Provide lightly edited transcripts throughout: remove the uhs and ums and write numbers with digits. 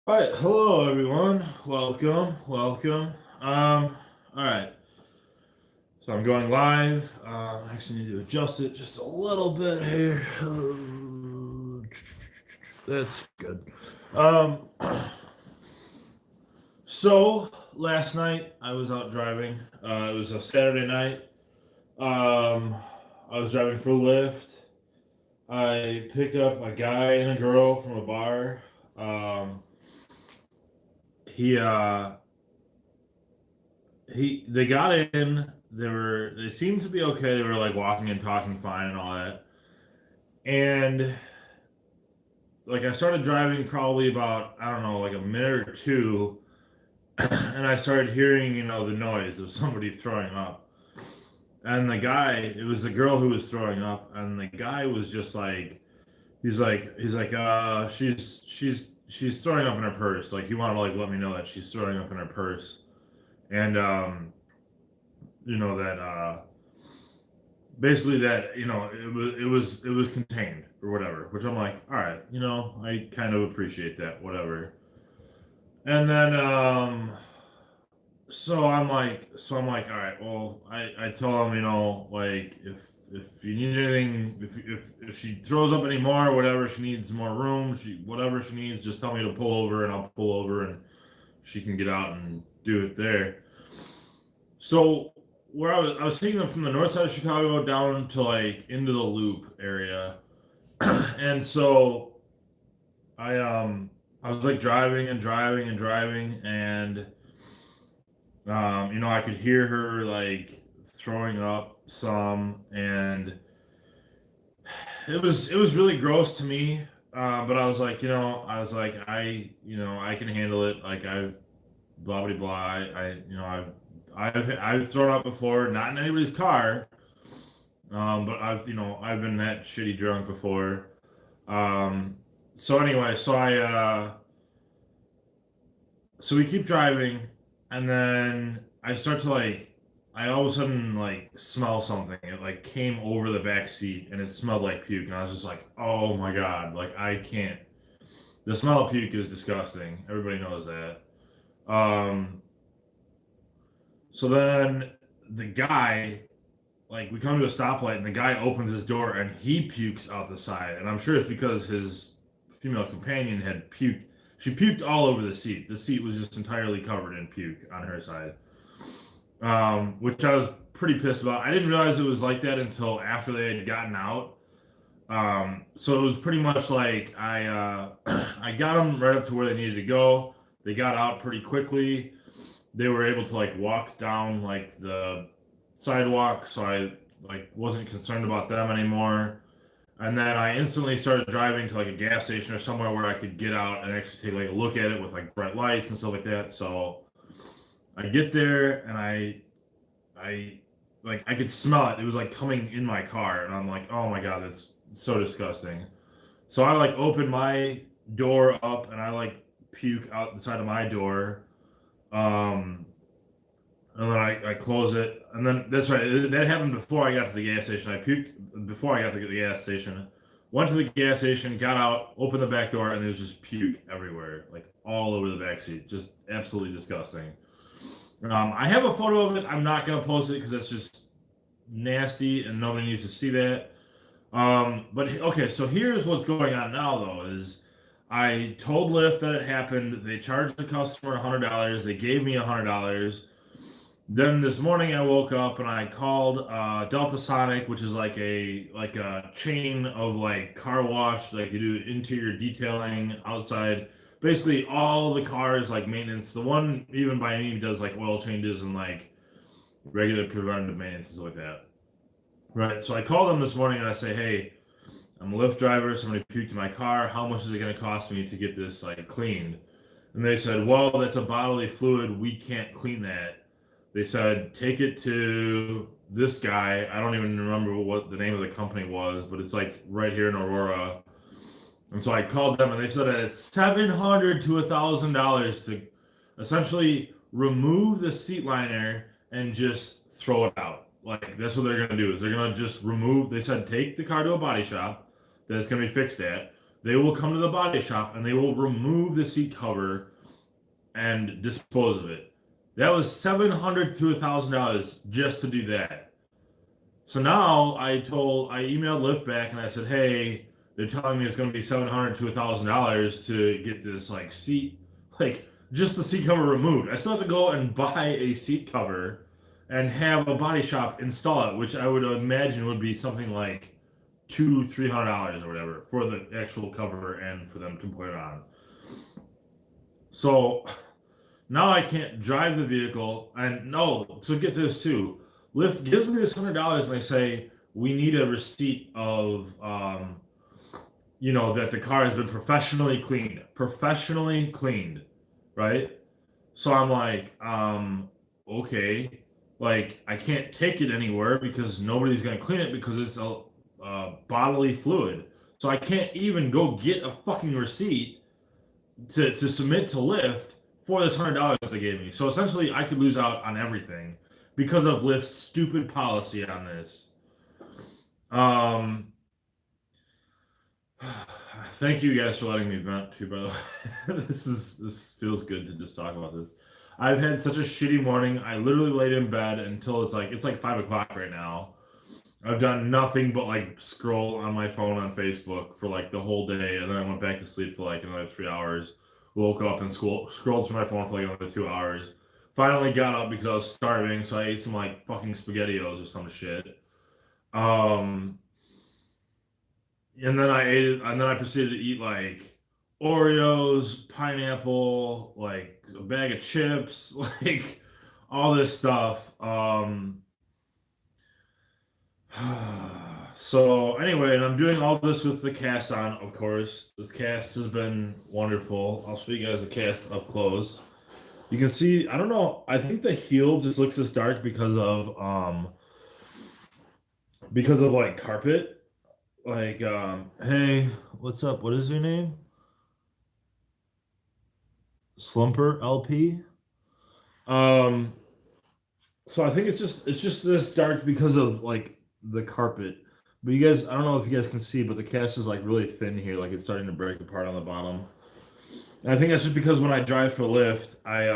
All right, hello everyone. Welcome. All right. So I'm going live. I actually need to adjust it just a little bit here. That's good. Um, so last night I was out driving. It was a Saturday night. Um, I was driving for Lyft. I picked up a guy and a girl from a bar. Um, he they got in. They seemed to be okay. They were like walking and talking fine and all that. And like I started driving probably about, I don't know, like a minute or two, and I started hearing, the noise of somebody throwing up. And the guy, it was the girl who was throwing up, and the guy was just like he's like she's throwing up in her purse. Like he wanted to like let me know that she's throwing up in her purse. And that basically that it was contained or whatever, which I'm like, all right, I kind of appreciate that, whatever. And then so I'm like, all right, well, I tell him, like if you need anything, if she throws up anymore, whatever, she needs more room, whatever she needs, just tell me to pull over and I'll pull over and she can get out and do it there. So where I was taking them from the north side of Chicago down to like into the Loop area, and so I was like driving and driving and driving, and I could hear her like throwing up some, and it was really gross to me. But I was like, I can handle it. Like I've blah blah blah. I've thrown up before, not in anybody's car. But I've been that shitty drunk before. Um, so anyway, so we keep driving, and then I all of a sudden like smell something. It like came over the back seat, and it smelled like puke, and I was just like, oh my God, like I can't. The smell of puke is disgusting. Everybody knows that. Um, so then the guy like we come to a stoplight and the guy opens his door and he pukes out the side, and I'm sure it's because his female companion had puked. She puked all over the seat. The seat was just entirely covered in puke on her side, which I was pretty pissed about. I didn't realize it was like that until after they had gotten out. So it was pretty much like I got them right up to where they needed to go. They got out pretty quickly. They were able to like walk down like the sidewalk, so I like wasn't concerned about them anymore. And then I instantly started driving to like a gas station or somewhere where I could get out and actually take like a look at it with like bright lights and stuff like that. So I get there and I like I could smell it. It was like coming in my car, and I'm like, oh my God, that's so disgusting. So I like open my door up and I like puke out the side of my door. Um, and then I close it, and then that's right. That happened before I got to the gas station. I puked before I got to the gas station. Went to the gas station, got out, opened the back door, and there was just puke everywhere, like all over the back seat. Just absolutely disgusting. I have a photo of it. I'm not gonna post it because that's just nasty, and nobody needs to see that. But okay, so here's what's going on now, though, is I told Lyft that it happened. They charged the customer $100. They gave me $100. Then this morning I woke up and I called Delta Sonic, which is like a chain of like car wash, like you do interior detailing outside. Basically all the cars like maintenance. The one even by me does like oil changes and like regular preventative maintenance and stuff like that. Right. So I called them this morning and I say, hey, I'm a Lyft driver. Somebody puked in my car. How much is it going to cost me to get this like cleaned? And they said, well, that's a bodily fluid. We can't clean that. They said, take it to this guy. I don't even remember what the name of the company was, but it's like right here in Aurora. And so I called them and they said that it's $700 to $1,000 to essentially remove the seat liner and just throw it out. Like that's what they're gonna do is they're gonna just remove. They said take the car to a body shop that it's gonna be fixed at. they will come to the body shop and they will remove the seat cover and dispose of it. That was $700 to $1,000 just to do that. So now I emailed Lyft back and I said, hey, they're telling me it's going to be $700 to $1,000 to get this like seat, like just the seat cover removed. I still have to go and buy a seat cover and have a body shop install it, which I would imagine would be something like $200-300 or whatever for the actual cover and for them to put it on. So now I can't drive the vehicle, and no, so get this too. Lyft gives me this $100 and they say we need a receipt of that the car has been professionally cleaned, right? So I'm like, okay, like I can't take it anywhere because nobody's gonna clean it because it's a bodily fluid. So I can't even go get a fucking receipt to submit to Lyft for this $100 that they gave me. So essentially, I could lose out on everything because of Lyft's stupid policy on this. Thank you guys for letting me vent too, by the way. This feels good to just talk about this. I've had such a shitty morning. I literally laid in bed until it's like 5 o'clock right now. I've done nothing but like scroll on my phone on Facebook for like the whole day, and then I went back to sleep for like another 3 hours. Woke up and scrolled through my phone for like another 2 hours. Finally got up because I was starving, so I ate some like fucking SpaghettiOs or some shit. Um, and then I ate it, and then I proceeded to eat like Oreos, pineapple, like a bag of chips, like all this stuff. So anyway, and I'm doing all this with the cast on, of course. This cast has been wonderful. I'll show you guys the cast up close. You can see, I don't know, I think the heel just looks this dark because of like carpet. Like hey, what's up? What is your name? Slumper LP. Um so I think it's just this dark because of like the carpet. But you guys, I don't know if you guys can see, but the cast is like really thin here, like it's starting to break apart on the bottom. And I think that's just because when I drive for Lyft, I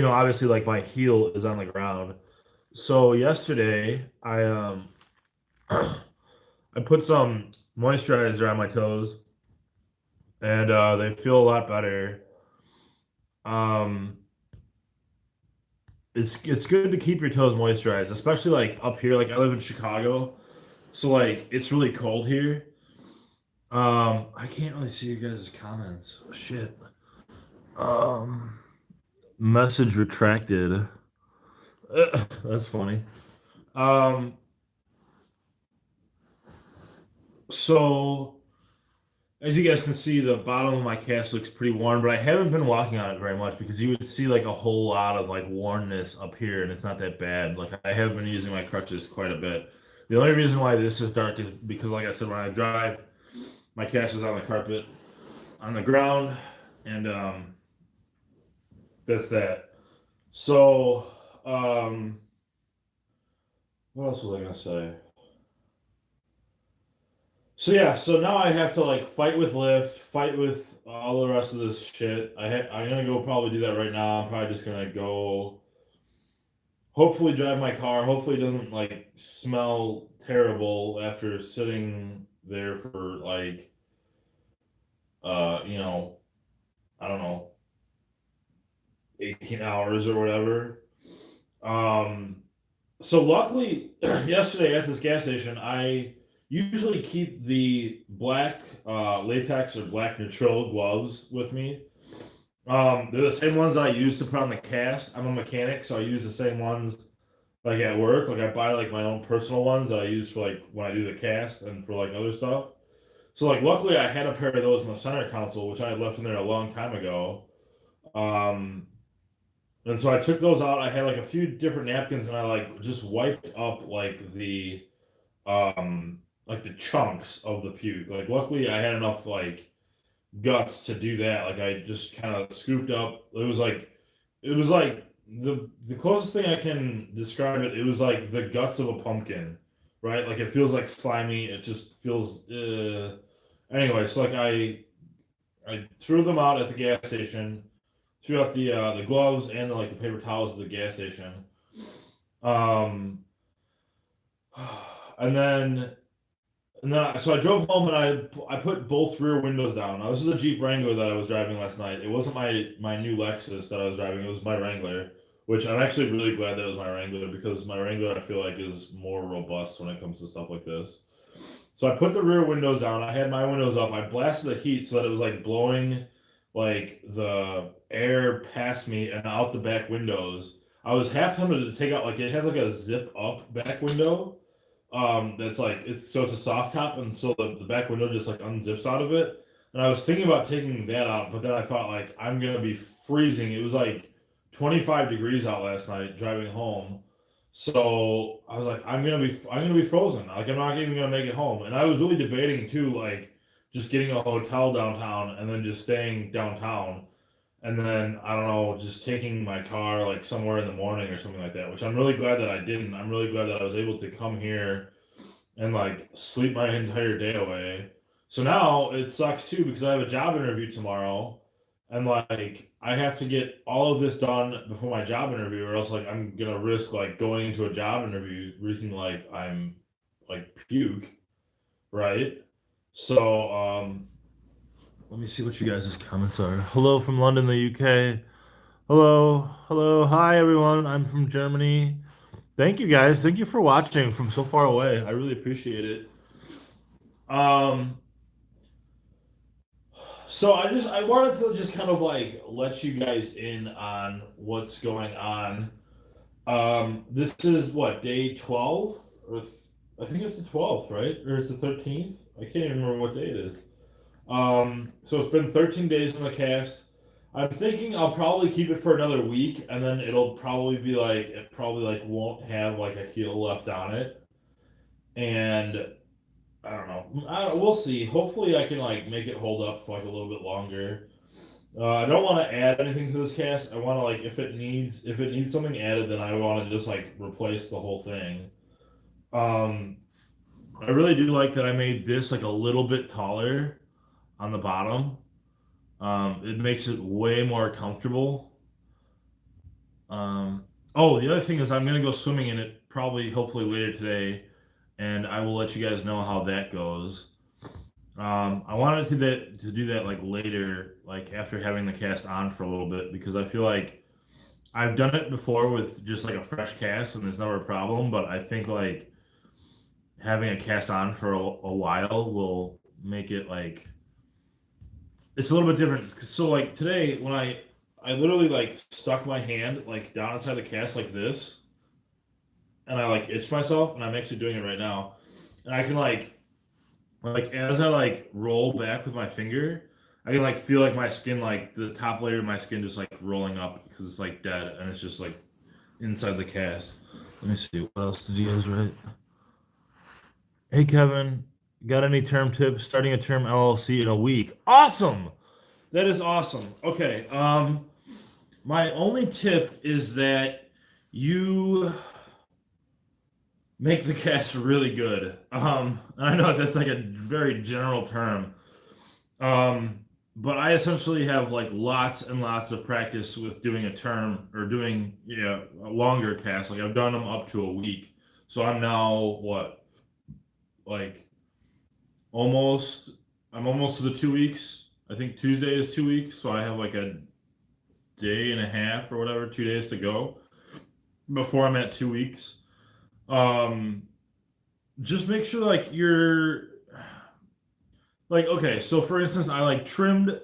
obviously like my heel is on the ground. So yesterday I put some moisturizer on my toes and they feel a lot better. Um it's good to keep your toes moisturized, especially like up here. Like I live in Chicago, so like it's really cold here. I can't really see you guys' comments. Shit. Um, Message retracted. That's funny. Um, so as you guys can see, the bottom of my cast looks pretty worn, but I haven't been walking on it very much because you would see like a whole lot of like wornness up here, and it's not that bad. Like I have been using my crutches quite a bit. The only reason why this is dark is because, like I said, when I drive, my cast is on the carpet, on the ground, and that's that. So, what else was I gonna say? So yeah, so now I have to like fight with Lyft, fight with all the rest of this shit. I'm gonna go probably do that right now. I'm probably just gonna go, hopefully drive my car. Hopefully it doesn't like smell terrible after sitting there for like uh, you know, I don't know, 18 hours or whatever. Um, so luckily, yesterday at this gas station, I usually keep the black latex or black neutral gloves with me. They're the same ones I use to put on the cast. I'm a mechanic, so I use the same ones like at work. Like I buy like my own personal ones that I use for like when I do the cast and for like other stuff. So like luckily I had a pair of those in the center console, which I had left in there a long time ago. Um, and so I took those out. I had like a few different napkins and I like just wiped up like the chunks of the puke. Like luckily I had enough like guts to do that. Like I just kind of scooped up. It was like the closest thing I can describe it. It was like the guts of a pumpkin. right? Like it feels like slimy. It just feels. Anyway, so like I threw them out at the gas station, threw out the gloves and like the paper towels at the gas station. Um, and then so I drove home and I put both rear windows down. Now this is a Jeep Wrangler that I was driving last night. It wasn't my new Lexus that I was driving. It was my Wrangler, which I'm actually really glad that it was my Wrangler because my Wrangler I feel like is more robust when it comes to stuff like this. So I put the rear windows down. I had my windows up. I blasted the heat so that it was like blowing like the air past me and out the back windows. I was half tempted to take out like it has like a zip up back window. That's like it's a soft top and so the back window just like unzips out of it. And I was thinking about taking that out, but then I thought like I'm gonna be freezing. It was like 25 degrees out last night driving home. So I was like, I'm gonna be frozen. Like I'm not even gonna make it home. And I was really debating too, like just getting a hotel downtown and then just staying downtown. And then I don't know, just taking my car like somewhere in the morning or something like that, which I'm really glad that I didn't. I'm really glad that I was able to come here and like sleep my entire day away. So now it sucks too because I have a job interview tomorrow and like I have to get all of this done before my job interview or else like I'm gonna risk like going into a job interview looking like I'm like puke, right? So let me see what you guys' comments are. Hello from London, the UK. Hello, hello, hi everyone. I'm from Germany. Thank you guys. Thank you for watching from so far away. I really appreciate it. Um, so I wanted to just kind of like let you guys in on what's going on. This is what, day 12? I think it's the 12th, right? Or it's the 13th? I can't even remember what day it is. So it's been 13 days in the cast. I'm thinking I'll probably keep it for another week, and then it'll probably be like it probably like won't have like a heel left on it, and I don't know. We'll see. Hopefully, I can like make it hold up for like a little bit longer. I don't want to add anything to this cast. I want to like if it needs something added, then I want to just like replace the whole thing. Um, I really do like that I made this like a little bit taller on the bottom. It makes it way more comfortable. Oh, the other thing is I'm gonna go swimming in it probably, hopefully later today, and I will let you guys know how that goes. I wanted to do that like later, like after having the cast on for a little bit, because I feel like I've done it before with just like a fresh cast and there's never a problem, but I think like having a cast on for a while will make it like it's a little bit different. So like today when I literally like stuck my hand like down inside the cast like this and I like itched myself and I'm actually doing it right now. And I can like as I like roll back with my finger, I can like feel like my skin like the top layer of my skin just like rolling up because it's like dead and it's just like inside the cast. Let me see what else did you guys write? Hey Kevin, got any term tips? Starting a term LLC in a week. Awesome. That is awesome. Okay. My only tip is that you make the cast really good. I know that's like a very general term. But I essentially have like lots and lots of practice with doing a term or doing a longer cast. Like I've done them up to a week. So I'm now what like almost I'm almost to the 2 weeks. I think Tuesday is 2 weeks, so I have like a day and a half or whatever, 2 days to go before I'm at 2 weeks. Um, just make sure like you're like okay. So for instance, I like trimmed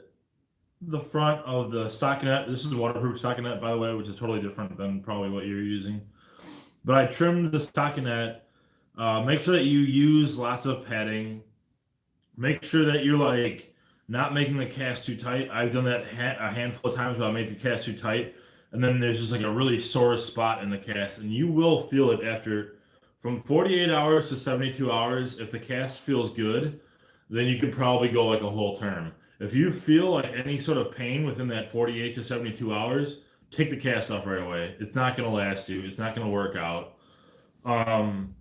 the front of the stockinette. This is waterproof stockinette, by the way, which is totally different than probably what you're using. But I trimmed the stockinette. Make sure that you use lots of padding. Make sure that you're like not making the cast too tight. I've done that a handful of times where I make the cast too tight, and then there's just like a really sore spot in the cast, and you will feel it after from 48 hours to 72 hours. If the cast feels good, then you could probably go like a whole term. If you feel like any sort of pain within that 48 to 72 hours, take the cast off right away. It's not going to last you. It's not going to work out. Um,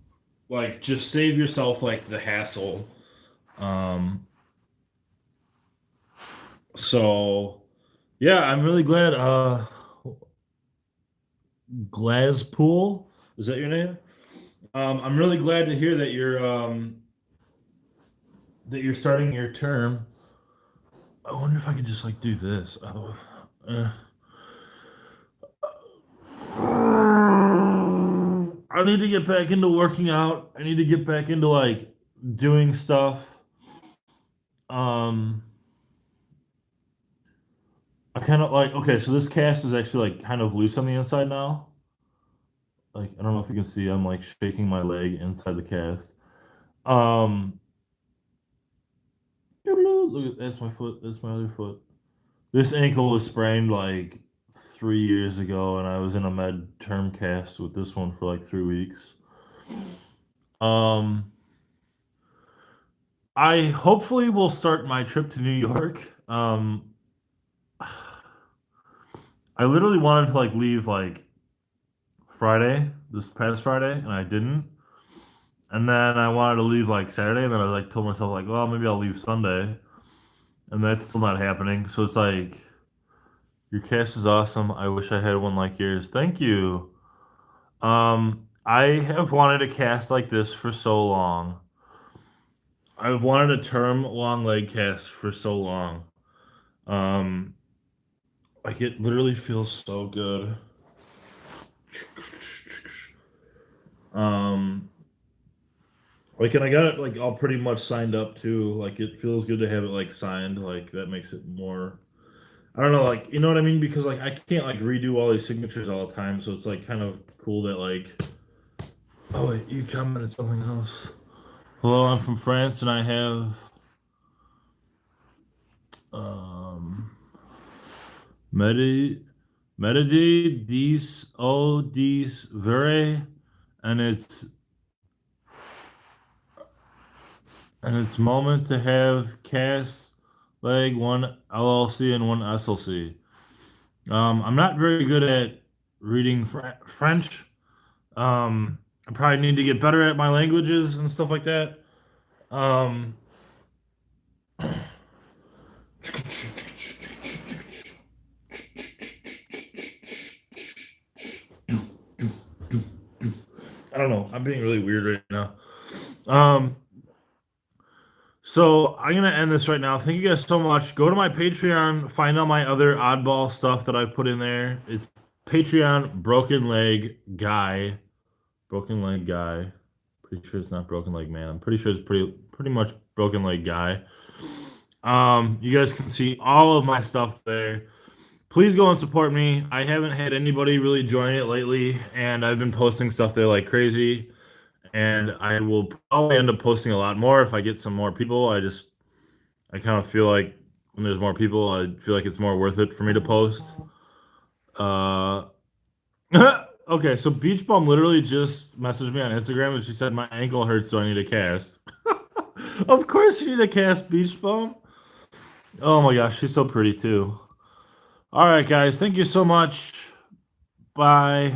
like just save yourself like the hassle. Um, so yeah, I'm really glad. Glaspool, is that your name? I'm really glad to hear that you're starting your term. I wonder if I could just like do this. Oh, uh. I need to get back into working out. I need to get back into like doing stuff. Um, I kind of like okay, so this cast is actually like kind of loose on the inside now. Like I don't know if you can see, I'm like shaking my leg inside the cast. Um, look at that's my foot. That's my other foot. This ankle was sprained like 3 years ago, and I was in a med term cast with this one for like 3 weeks. Um, I hopefully will start my trip to New York. I literally wanted to like leave like Friday, this past Friday, and I didn't. And then I wanted to leave like Saturday, and then I like told myself like, well, maybe I'll leave Sunday, and that's still not happening. So it's like your cast is awesome. I wish I had one like yours. Thank you. I have wanted a cast like this for so long. I've wanted a term long leg cast for so long. Um, like it literally feels so good. Um, like, and I got it like all pretty much signed up too. Like, it feels good to have it like signed. Like that makes it more. I don't know, like you know what I mean? Because like I can't like redo all these signatures all the time, so it's like kind of cool that like. Oh wait, you commented something else. Hello, I'm from France, and I have um Medi Medidi dis o dis vere, and it's moment to have cast leg one LLC and one SLC. I'm not very good at reading French. I probably need to get better at my languages and stuff like that. Um, I don't know. I'm being really weird right now. Um, so I'm gonna end this right now. Thank you guys so much. Go to my Patreon, find out my other oddball stuff that I've put in there. It's Patreon Broken Leg Guy. Broken Leg Guy. Pretty sure it's not Broken Leg Man. I'm pretty sure it's pretty much Broken Leg Guy. You guys can see all of my stuff there. Please go and support me. I haven't had anybody really join it lately, and I've been posting stuff there like crazy. And I will probably end up posting a lot more if I get some more people. I kind of feel like when there's more people, I feel like it's more worth it for me to post. Uh, okay, so Beach Bum literally just messaged me on Instagram and she said my ankle hurts, so I need a cast. Of course, you need a cast, Beach Bum. Oh my gosh, she's so pretty too. All right, guys, thank you so much. Bye.